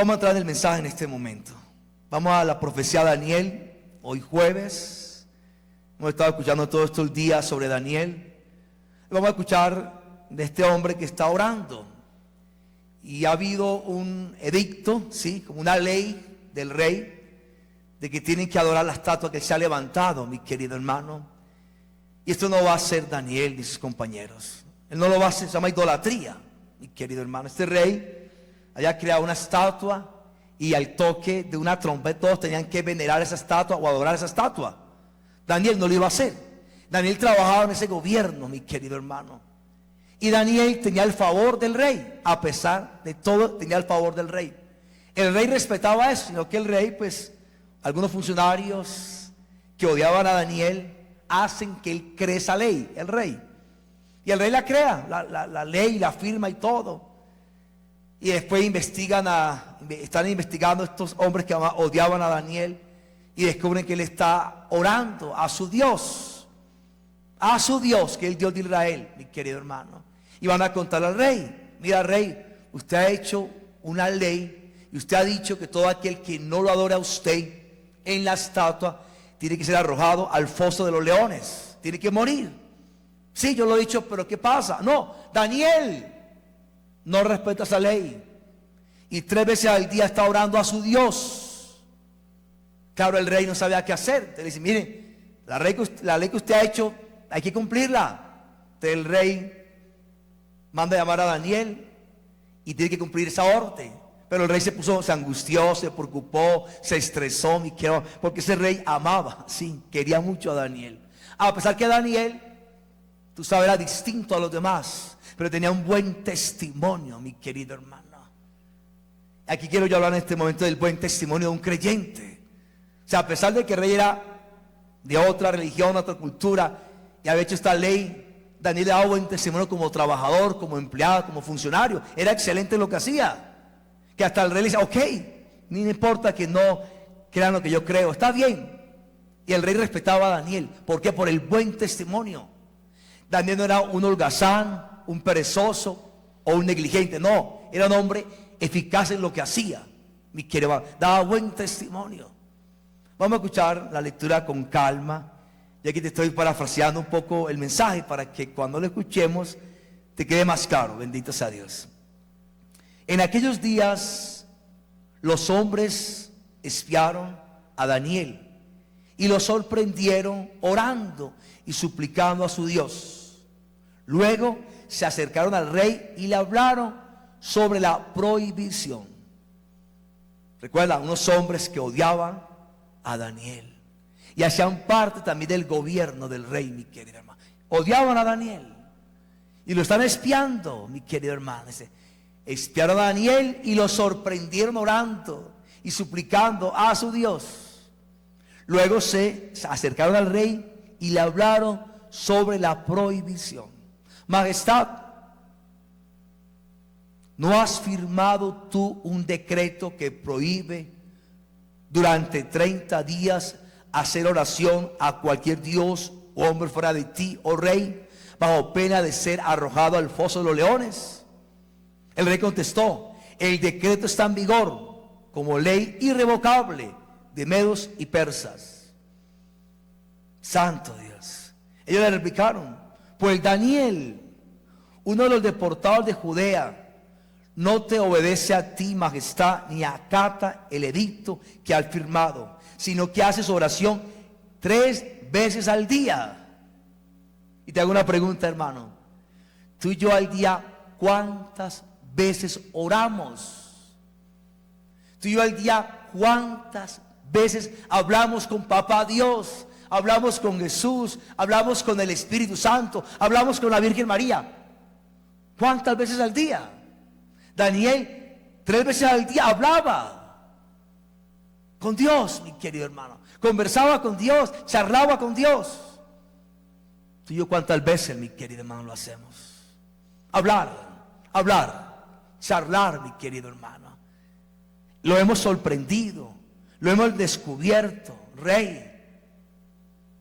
Vamos a entrar en el mensaje en este momento. Vamos a la profecía de Daniel, hoy jueves. Hemos estado escuchando todos estos días sobre Daniel. Vamos a escuchar de este hombre que está orando. Y ha habido un edicto, ¿sí? Como una ley del rey, de que tienen que adorar la estatua que se ha levantado, mi querido hermano. Y esto no va a ser Daniel ni sus compañeros. Él no lo va a hacer, se llama idolatría, mi querido hermano. Este rey había creado una estatua y al toque de una trompeta todos tenían que venerar esa estatua o adorar esa estatua. Daniel no lo iba a hacer. Daniel trabajaba en ese gobierno, mi querido hermano. Y Daniel tenía el favor del rey. A pesar de todo, tenía el favor del rey. El rey respetaba eso, sino que el rey, pues, algunos funcionarios que odiaban a Daniel hacen que él cree esa ley, el rey. Y el rey la crea, la ley, la firma y todo. Y después están investigando estos hombres que odiaban a Daniel y descubren que él está orando a su Dios, que es el Dios de Israel, mi querido hermano. Y van a contar al rey: mira, rey, usted ha hecho una ley y usted ha dicho que todo aquel que no lo adore a usted en la estatua tiene que ser arrojado al foso de los leones, tiene que morir. Sí, yo lo he dicho, pero ¿qué pasa? No, Daniel no respeta esa ley y 3 veces al día está orando a su Dios. Claro, el rey no sabía qué hacer. Le dice: mire, la ley que usted ha hecho hay que cumplirla. Entonces el rey manda a llamar a Daniel y tiene que cumplir esa orden. Pero el rey se angustió, se preocupó, se estresó, porque ese rey amaba, sí, quería mucho a Daniel. A pesar que Daniel, tú sabes, era distinto a los demás, pero tenía un buen testimonio, mi querido hermano. Aquí quiero yo hablar en este momento del buen testimonio de un creyente. O sea, a pesar de que el rey era de otra religión, otra cultura, y había hecho esta ley, Daniel le daba buen testimonio como trabajador, como empleado, como funcionario. Era excelente en lo que hacía. Que hasta el rey le decía: ok, ni me importa que no crean lo que yo creo, está bien. Y el rey respetaba a Daniel. ¿Por qué? Por el buen testimonio. Daniel no era un holgazán, un perezoso o un negligente. No, era un hombre eficaz en lo que hacía. Mi querido, daba buen testimonio. Vamos a escuchar la lectura con calma. Y aquí te estoy parafraseando un poco el mensaje para que cuando lo escuchemos te quede más claro. Bendito sea Dios. En aquellos días los hombres espiaron a Daniel y lo sorprendieron orando y suplicando a su Dios. Luego se acercaron al rey y le hablaron sobre la prohibición. Recuerda, unos hombres que odiaban a Daniel y hacían parte también del gobierno del rey, mi querido hermano. Odiaban a Daniel y lo están espiando, mi querido hermano. Espiaron a Daniel y lo sorprendieron orando y suplicando a su Dios. Luego se acercaron al rey y le hablaron sobre la prohibición. Majestad, ¿no has firmado tú un decreto que prohíbe durante 30 días hacer oración a cualquier dios o hombre fuera de ti, oh rey, bajo pena de ser arrojado al foso de los leones? El rey contestó: el decreto está en vigor como ley irrevocable de medos y persas. Santo Dios. Ellos le replicaron: pues Daniel, uno de los deportados de Judea, no te obedece a ti, majestad, ni acata el edicto que ha firmado, sino que hace su oración 3 veces al día. Y te hago una pregunta, hermano: tú y yo al día, ¿cuántas veces oramos? Tú y yo al día, ¿cuántas veces hablamos con Papá Dios? Hablamos con Jesús, hablamos con el Espíritu Santo, hablamos con la Virgen María. ¿Cuántas veces al día? Daniel 3 veces al día hablaba con Dios, mi querido hermano. Conversaba con Dios, charlaba con Dios. Tú y yo, ¿cuántas veces, mi querido hermano, lo hacemos? Hablar, charlar, mi querido hermano. Lo hemos sorprendido, lo hemos descubierto, rey,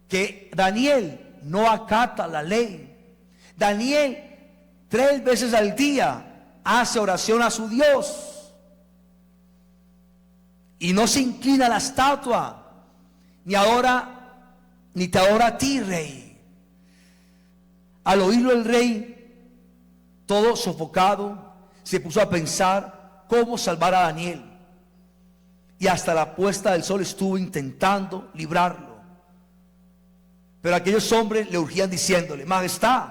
que Daniel no acata la ley. Daniel 3 veces al día hace oración a su Dios. y no se inclina a la estatua, ni te adora a ti, rey. Al oírlo el rey, todo sofocado, se puso a pensar cómo salvar a Daniel, y hasta la puesta del sol estuvo intentando librarlo. Pero aquellos hombres le urgían diciéndole: Majestad,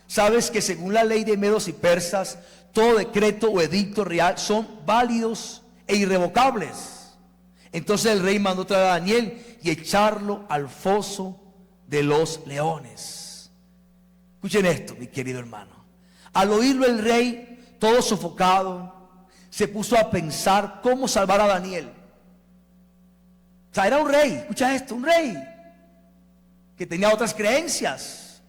sabes que según la ley de medos y persas, todo decreto o edicto real son válidos e irrevocables. Entonces el rey mandó traer a Daniel y echarlo al foso de los leones. Escuchen esto, mi querido hermano. Al oírlo el rey, todo sofocado, se puso a pensar cómo salvar a Daniel. O sea, era un rey, escucha esto, un rey que tenía otras creencias,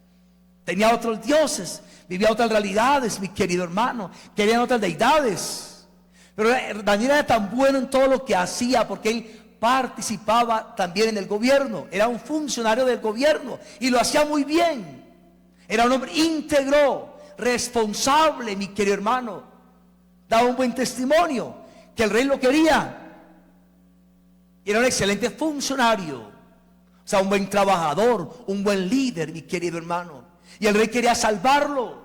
tenía otros dioses, vivía otras realidades, mi querido hermano, querían otras deidades. Pero Daniel era tan bueno en todo lo que hacía, porque él participaba también en el gobierno, era un funcionario del gobierno y lo hacía muy bien. Era un hombre íntegro, responsable, mi querido hermano, daba un buen testimonio, que el rey lo quería. Era un excelente funcionario, o sea, un buen trabajador, un buen líder, mi querido hermano. Y el rey quería salvarlo.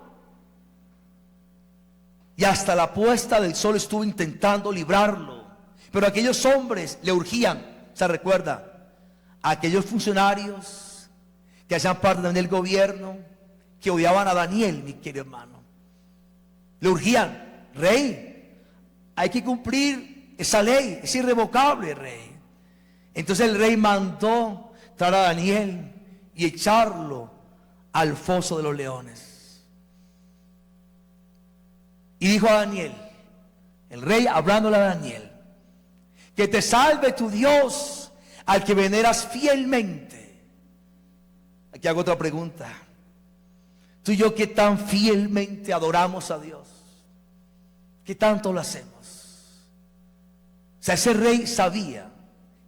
Y hasta la puesta del sol estuvo intentando librarlo. Pero aquellos hombres le urgían, ¿se recuerda? Aquellos funcionarios que hacían parte del gobierno, que odiaban a Daniel, mi querido hermano. Le urgían: rey, hay que cumplir esa ley, es irrevocable, rey. Entonces el rey mandó traer a Daniel y echarlo al foso de los leones. Y dijo a Daniel, el rey hablándole a Daniel: que te salve tu Dios, al que veneras fielmente. Aquí hago otra pregunta. Tú y yo, ¿qué tan fielmente adoramos a Dios? ¿Qué tanto lo hacemos? O sea, ese rey sabía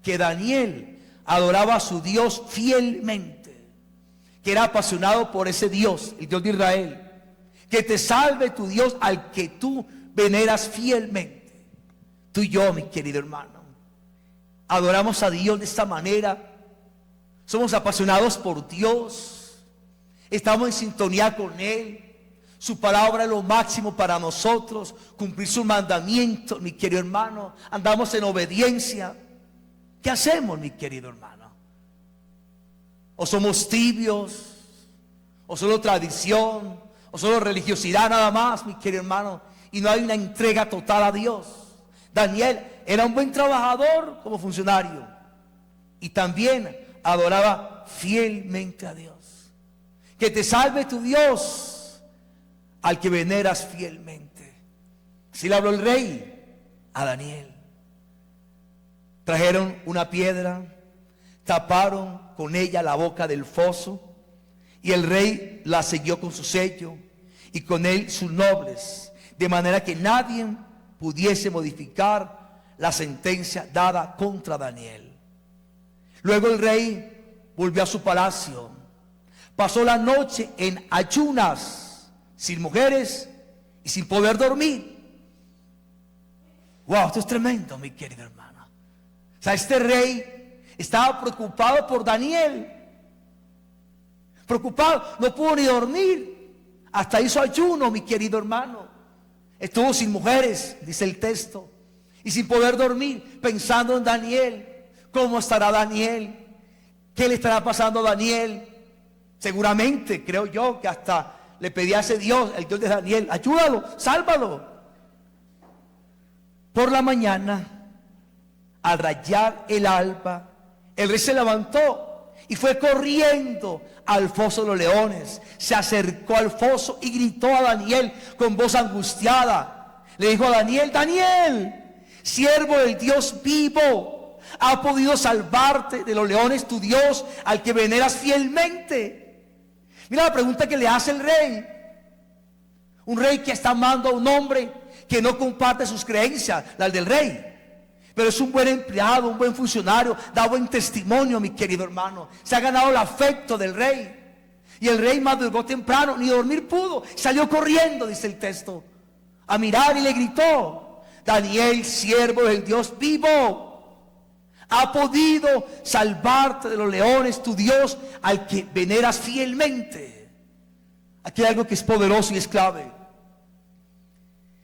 que Daniel adoraba a su Dios fielmente, que era apasionado por ese Dios, el Dios de Israel. Que te salve tu Dios, al que tú veneras fielmente. Tú y yo, mi querido hermano, adoramos a Dios de esta manera. Somos apasionados por Dios, estamos en sintonía con Él. Su palabra es lo máximo para nosotros, cumplir sus mandamientos, mi querido hermano. Andamos en obediencia. ¿Qué hacemos, mi querido hermano? ¿O somos tibios? ¿O solo tradición? ¿O solo religiosidad nada más, mi querido hermano? Y no hay una entrega total a Dios. Daniel era un buen trabajador como funcionario, y también adoraba fielmente a Dios. Que te salve tu Dios, al que veneras fielmente. Así le habló el rey a Daniel. Trajeron una piedra, taparon con ella la boca del foso, y el rey la selló con su sello, y con él sus nobles, de manera que nadie pudiese modificar la sentencia dada contra Daniel. Luego el rey volvió a su palacio, pasó la noche en ayunas, sin mujeres y sin poder dormir. Wow, esto es tremendo, mi querido hermano. O sea, este rey estaba preocupado por Daniel. Preocupado, no pudo ni dormir. Hasta hizo ayuno, mi querido hermano. Estuvo sin mujeres, dice el texto, y sin poder dormir, pensando en Daniel. ¿Cómo estará Daniel? ¿Qué le estará pasando a Daniel? Seguramente, creo yo, que hasta le pedía a ese Dios, el Dios de Daniel: ayúdalo, sálvalo. Por la mañana, al rayar el alba, el rey se levantó y fue corriendo al foso de los leones. Se acercó al foso y gritó a Daniel con voz angustiada. Le dijo a Daniel: Daniel, siervo del Dios vivo, ¿ha podido salvarte de los leones tu Dios, al que veneras fielmente? Mira la pregunta que le hace el rey. Un rey que está amando a un hombre que no comparte sus creencias, las del rey, pero es un buen empleado, un buen funcionario, da buen testimonio, mi querido hermano. Se ha ganado el afecto del rey. Y el rey madrugó temprano, ni dormir pudo, salió corriendo, dice el texto, a mirar, y le gritó: Daniel, siervo del Dios vivo, Ha podido salvarte de los leones, tu Dios, al que veneras fielmente. Aquí hay algo que es poderoso y es clave.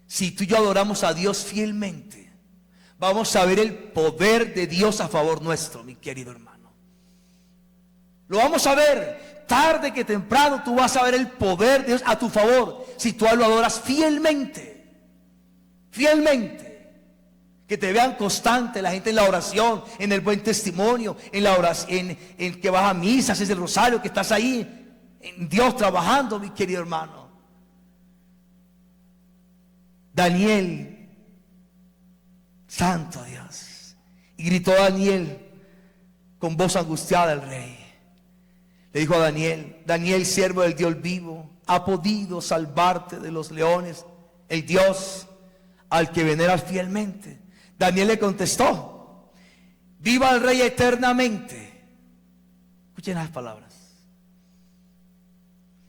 Si tú y yo adoramos a Dios fielmente, vamos a ver el poder de Dios a favor nuestro, mi querido hermano. Lo vamos a ver. Tarde que temprano tú vas a ver el poder de Dios a tu favor, si tú lo adoras fielmente. Fielmente. Que te vean constante la gente en la oración, en el buen testimonio, en la oración, en que vas a misa, haces el rosario, que estás ahí, en Dios trabajando, mi querido hermano. Daniel, santo Dios, y gritó Daniel con voz angustiada al rey. Le dijo a Daniel: Daniel, siervo del Dios vivo, ¿ha podido salvarte de los leones el Dios al que veneras fielmente? Daniel le contestó: viva el rey eternamente. Escuchen las palabras.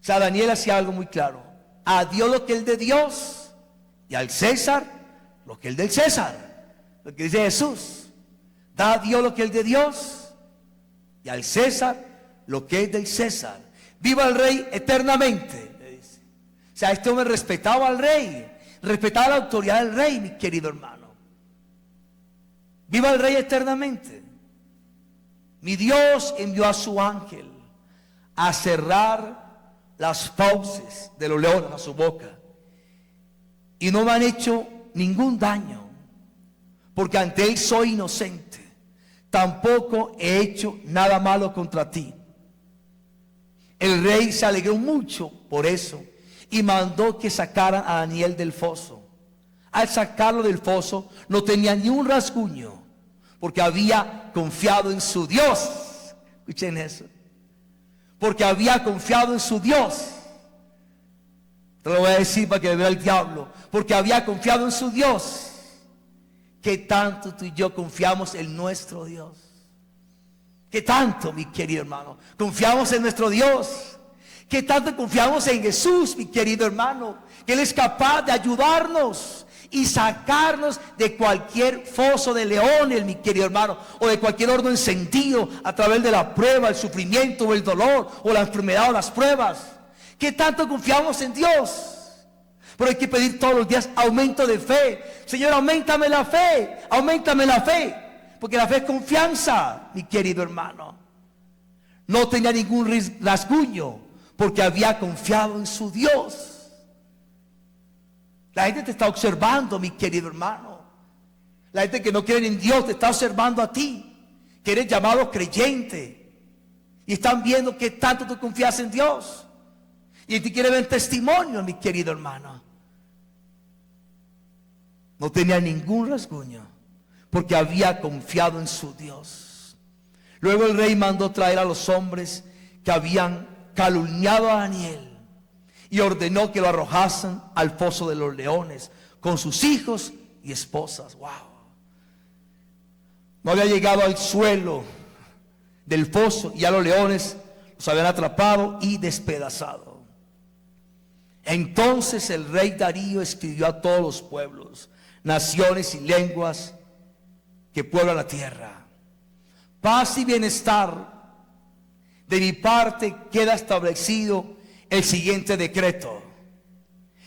O sea, Daniel hacía algo muy claro: a Dios lo que es de Dios, y al César lo que es del César. Lo que dice Jesús: da a Dios lo que es de Dios, y al César lo que es del César. Viva el rey eternamente, le dice. O sea, este hombre respetaba al rey, respetaba la autoridad del rey, mi querido hermano. Viva el rey eternamente. Mi Dios envió a su ángel a cerrar las fauces de los leones a su boca, y no me han hecho ningún daño, porque ante él soy inocente. Tampoco he hecho nada malo contra ti. El rey se alegró mucho por eso y mandó que sacaran a Daniel del foso. Al sacarlo del foso no tenía ni un rasguño, porque había confiado en su Dios. Escuchen eso. Porque había confiado en su Dios. Te lo voy a decir para que vea el diablo. Porque había confiado en su Dios. ¿Qué tanto tú y yo confiamos en nuestro Dios? ¿Qué tanto, mi querido hermano, confiamos en nuestro Dios? ¿Qué tanto confiamos en Jesús, mi querido hermano? Que Él es capaz de ayudarnos y sacarnos de cualquier foso de leones, mi querido hermano, o de cualquier horno encendido a través de la prueba, el sufrimiento o el dolor o la enfermedad o las pruebas. ¿Qué tanto confiamos en Dios? Pero hay que pedir todos los días aumento de fe. Señor, auméntame la fe, auméntame la fe. Porque la fe es confianza, mi querido hermano. No tenía ningún rasguño, porque había confiado en su Dios. La gente te está observando, mi querido hermano. La gente que no cree en Dios te está observando a ti, que eres llamado creyente. Y están viendo que tanto tú confías en Dios. Y en ti quiere ver testimonio, mi querido hermano. No tenía ningún rasguño, porque había confiado en su Dios. Luego el rey mandó traer a los hombres que habían calumniado a Daniel y ordenó que lo arrojasen al foso de los leones con sus hijos y esposas. Wow. No había llegado al suelo del foso y ya los leones los habían atrapado y despedazado. Entonces el rey Darío escribió a todos los pueblos, naciones y lenguas que pueblan la tierra: paz y bienestar. De mi parte queda establecido el siguiente decreto: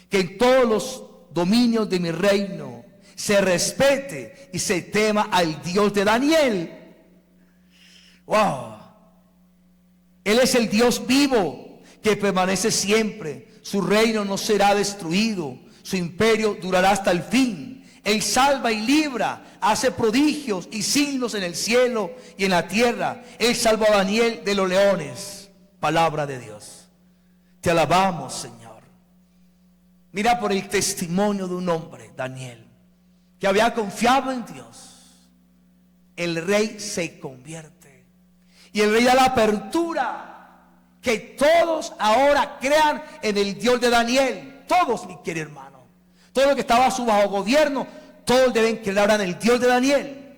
que en todos los dominios de mi reino se respete y se tema al Dios de Daniel. Wow. Él es el Dios vivo que permanece siempre. Su reino no será destruido, su imperio durará hasta el fin. Él salva y libra, hace prodigios y signos en el cielo y en la tierra. Él salvó a Daniel de los leones. Palabra de Dios. Te alabamos, Señor. Mira por el testimonio de un hombre, Daniel, que había confiado en Dios. El rey se convierte y el rey da la apertura que todos ahora crean en el Dios de Daniel. Todos, mi querido hermano. Todo lo que estaba a su bajo gobierno, todos deben creer ahora en el Dios de Daniel.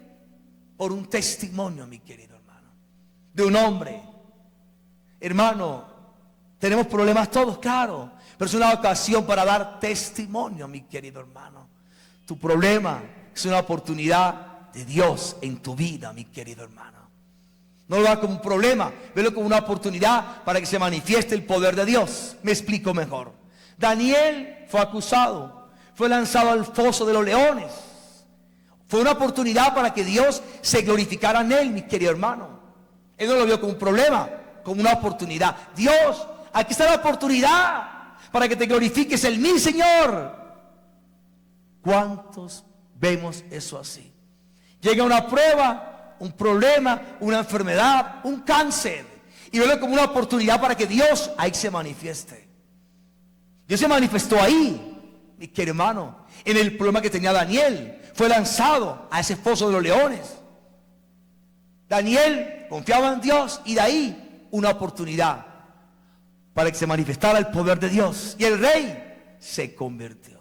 Por un testimonio, mi querido hermano, de un hombre. Hermano, tenemos problemas todos, claro, pero es una ocasión para dar testimonio, mi querido hermano. Tu problema es una oportunidad de Dios en tu vida, mi querido hermano. No lo veas como un problema, velo como una oportunidad para que se manifieste el poder de Dios. Me explico mejor. Daniel fue acusado, fue lanzado al foso de los leones. Fue una oportunidad para que Dios se glorificara en él, mi querido hermano. Él no lo vio como un problema, como una oportunidad. Dios, aquí está la oportunidad para que te glorifiques en mí, Señor. ¿Cuántos vemos eso así? Llega una prueba, un problema, una enfermedad, un cáncer, y velo como una oportunidad para que Dios ahí se manifieste. Dios se manifestó ahí, mi querido hermano, en el problema que tenía Daniel. Fue lanzado a ese foso de los leones. Daniel confiaba en Dios, y de ahí una oportunidad para que se manifestara el poder de Dios. Y el rey se convirtió.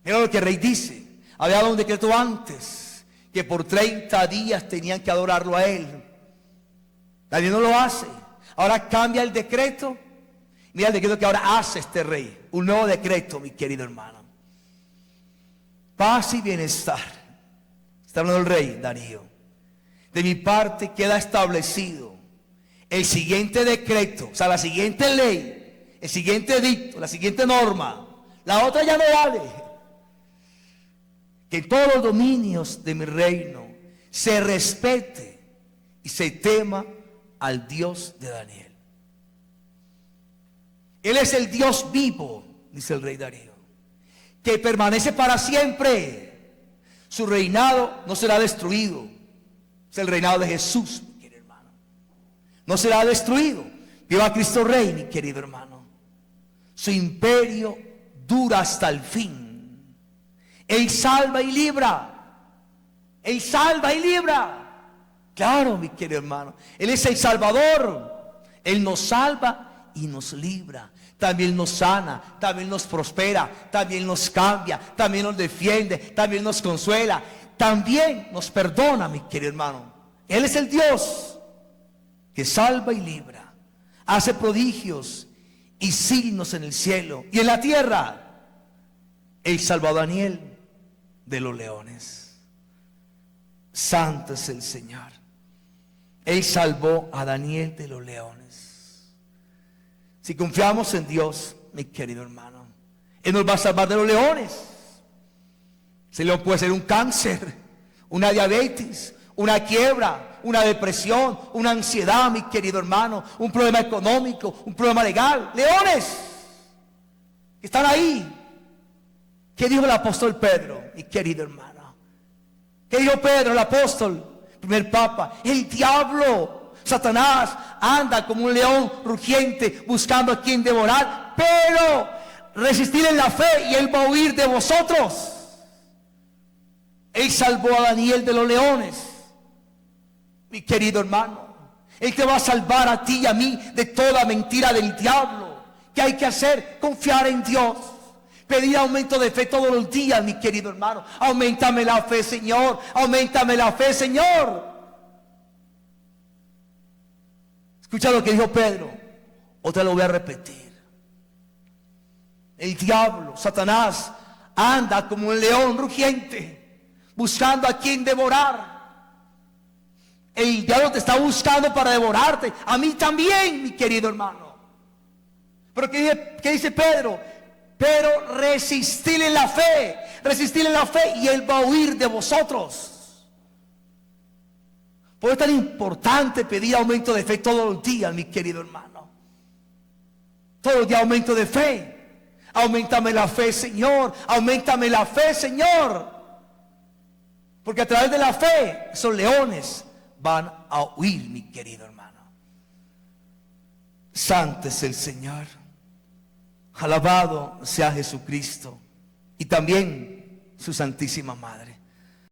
Mira lo que el rey dice. Había dado un decreto antes que por 30 días tenían que adorarlo a él. Daniel no lo hace. Ahora cambia el decreto. Mira el decreto que ahora hace este rey. Un nuevo decreto, mi querido hermano. Paz y bienestar. Está hablando el rey Darío. De mi parte queda establecido el siguiente decreto, o sea, la siguiente ley, el siguiente edicto, la siguiente norma. La otra ya no vale. Que en todos los dominios de mi reino se respete y se tema al Dios de Daniel. Él es el Dios vivo, dice el rey Darío, que permanece para siempre. Su reinado no será destruido. Es el reinado de Jesús, mi querido hermano. No será destruido. Viva Cristo Rey, mi querido hermano. Su imperio dura hasta el fin. Él salva y libra. Él salva y libra. Claro, mi querido hermano. Él es el Salvador. Él nos salva y nos libra. También nos sana, también nos prospera, también nos cambia, también nos defiende, también nos consuela, también nos perdona, mi querido hermano. Él es el Dios que salva y libra, hace prodigios y signos en el cielo y en la tierra. Él salvó a Daniel de los leones. Santo es el Señor. Él salvó a Daniel de los leones. Si confiamos en Dios, mi querido hermano, Él nos va a salvar de los leones. Ese león puede ser un cáncer, una diabetes, una quiebra, una depresión, una ansiedad, mi querido hermano, un problema económico, un problema legal. Leones que están ahí. ¿Qué dijo el apóstol Pedro, mi querido hermano? ¿Qué dijo Pedro, el apóstol, primer papa? El diablo, Satanás, anda como un león rugiente buscando a quien devorar, pero resistir en la fe y Él va a huir de vosotros. Él salvó a Daniel de los leones, mi querido hermano. Él te va a salvar a ti y a mí de toda mentira del diablo. ¿Qué hay que hacer? Confiar en Dios. Pedir aumento de fe todos los días, mi querido hermano. Auméntame la fe, Señor. Auméntame la fe, Señor. Escucha lo que dijo Pedro. Otra lo voy a repetir. El diablo, Satanás, anda como un león rugiente, buscando a quien devorar. El diablo te está buscando para devorarte. A mí también, mi querido hermano. Pero ¿qué dice Pedro? Pero resistir en la fe. Resistir en la fe y Él va a huir de vosotros. Por eso es tan importante pedir aumento de fe todos los días, mi querido hermano. Todos los días aumento de fe. Auméntame la fe, Señor. Auméntame la fe, Señor. Porque a través de la fe, esos leones van a huir, mi querido hermano. Santo es el Señor. Alabado sea Jesucristo. Y también su Santísima Madre.